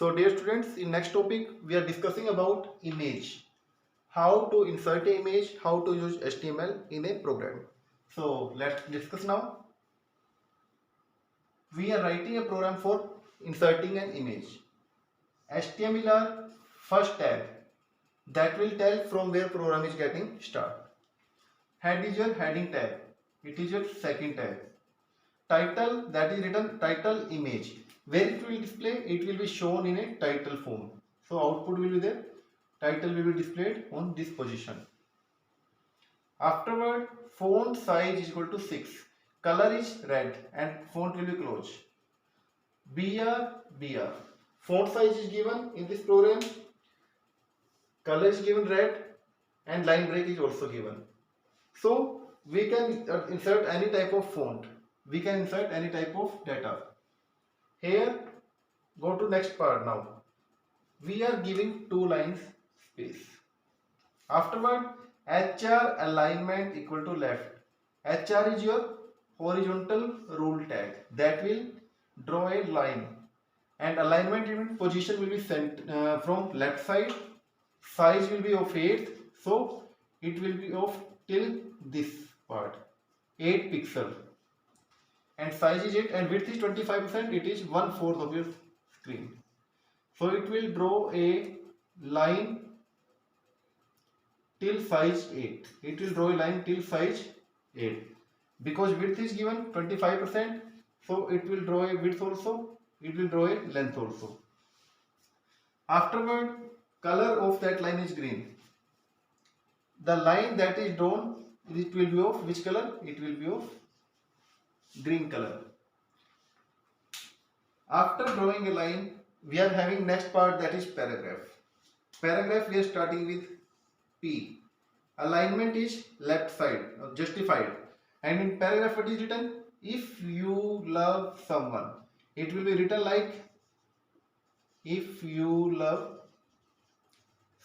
So dear students, in next topic we are discussing about image. How to insert an image, how to use HTML in a program. So let's discuss now. We are writing a program for inserting an image. HTML are first tag that will tell from where program is getting start. Head is your heading tag. It is your second tag. Title, that is written title image. Where it will display, it will be shown in a title form. So output will be there. Title will be displayed on this position. Afterward, font size is equal to 6. Color is red and font will be closed. BR. Font size is given in this program. Color is given red and line break is also given. So we can insert any type of font. We can insert any type of data. Here, go to next part now. We are giving 2 lines space. Afterward, HR alignment equal to left. HR is your horizontal rule tag that will draw a line, and alignment in position will be sent from left side. Size will be of 8, so it will be of till this part 8 pixel, and size is 8 and width is 25%. It is 1/4 of your screen. So it will draw a line till size 8. It will draw a line till size 8. Because width is given 25%, so it will draw a width also, it will draw a length also. Afterward, color of that line is green. The line that is drawn, it will be of which color? It will be of green color. After drawing a line, we are having next part, that is paragraph. Paragraph we are starting with P. Alignment is left side, justified. And in paragraph what is written? If you love someone. It will be written like, if you love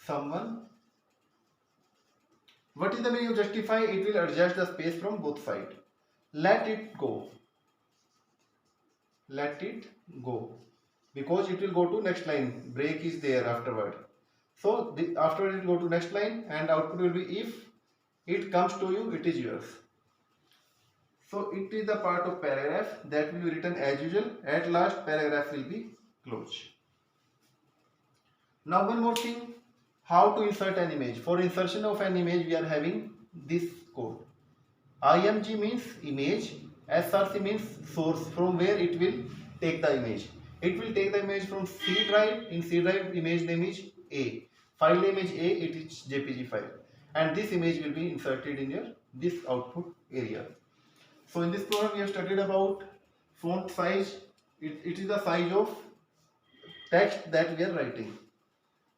someone. What is the meaning of justify? It will adjust the space from both sides. Let it go. Let it go. Because it will go to next line. Break is there afterward. So afterward it will go to next line and output will be, if it comes to you, it is yours. So it is the part of paragraph that will be written as usual. At last paragraph will be closed. Now one more thing, how to insert an image. For insertion of an image we are having this code. IMG means image, SRC means source from where it will take the image. It will take the image from C drive. In C drive image name is A. File name is A, it is JPG file. And this image will be inserted in your this output area. So in this program we have studied about font size. It is the size of text that we are writing.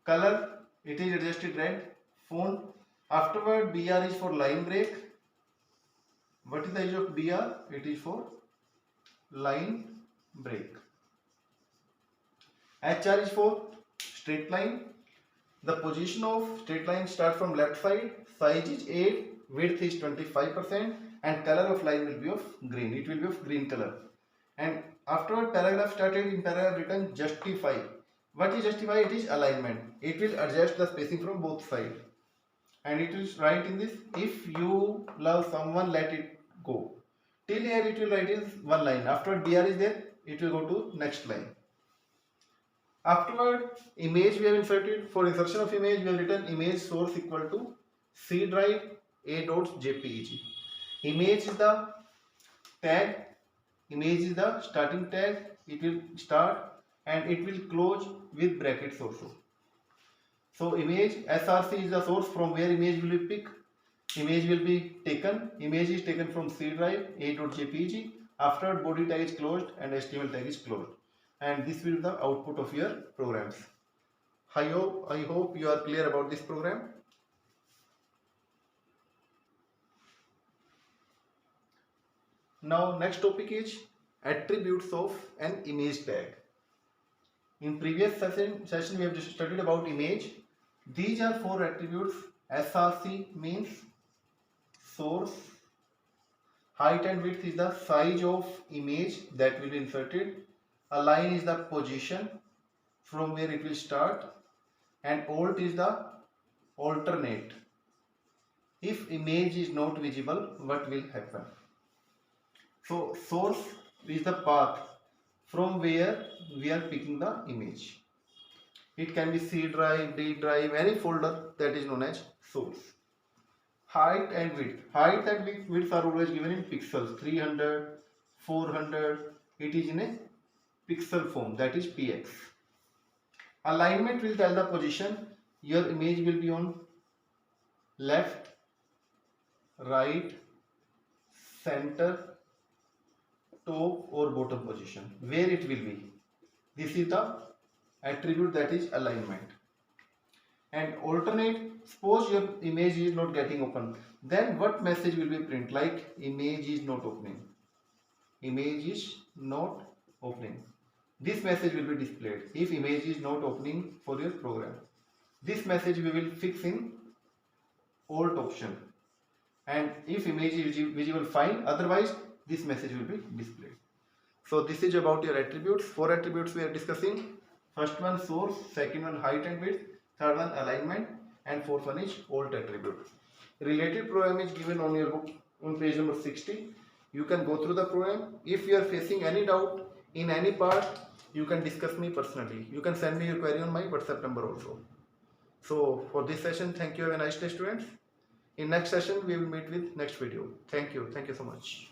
Color, it is adjusted red. Font, afterward BR is for line break. What is the use of BR? It is for line break. HR is for straight line. The position of straight line starts from left side. Size is 8, width is 25%, and color of line will be of green. It will be of green color. And afterward paragraph started, in paragraph written justify. What is justify? It is alignment. It will adjust the spacing from both sides. And it will write in this, if you love someone, let it go. Till here it will write in one line. Afterward BR is there, it will go to next line. Afterward, image we have inserted. For insertion of image, we have written image source equal to C drive a.jpeg. Image is the tag. Image is the starting tag. It will start and it will close with brackets also. So image SRC is the source from where image will be picked. Image will be taken. Image is taken from C drive a.jpeg. Afterward, body tag is closed and HTML tag is closed. And this will be the output of your programs. I hope you are clear about this program. Now next topic is attributes of an image tag. In previous session we have just studied about image. These are 4 attributes. SRC means source. Height and width is the size of image that will be inserted. Align is the position. from where it will start, and alt is the alternate. If image is not visible, what will happen? So source is the path from where we are picking the image. It can be C drive, D drive, any folder, that is known as source. Height and width. Height and width are always given in pixels, 300, 400. It is in a pixel form, that is px. Alignment will tell the position. Your image will be on left, right, center, top or bottom position, where it will be. This is the attribute, that is alignment. And alternate, suppose your image is not getting open, then what message will be print? Like image is not opening, image is not opening. This message will be displayed if image is not opening for your program. This message we will fix in alt option, and if image is visible, fine, otherwise this message will be displayed. So this is about your attributes. 4 attributes we are discussing. First one source, second one height and width, third one alignment, and fourth one is alt attribute. Related program is given on your book on page number 60. You can go through the program. If you are facing any doubt in any part, you can discuss me personally. You can send me your query on my WhatsApp number also. So for this session, thank you. Have a nice day, students. In next session, we will meet with next video. Thank you. Thank you so much.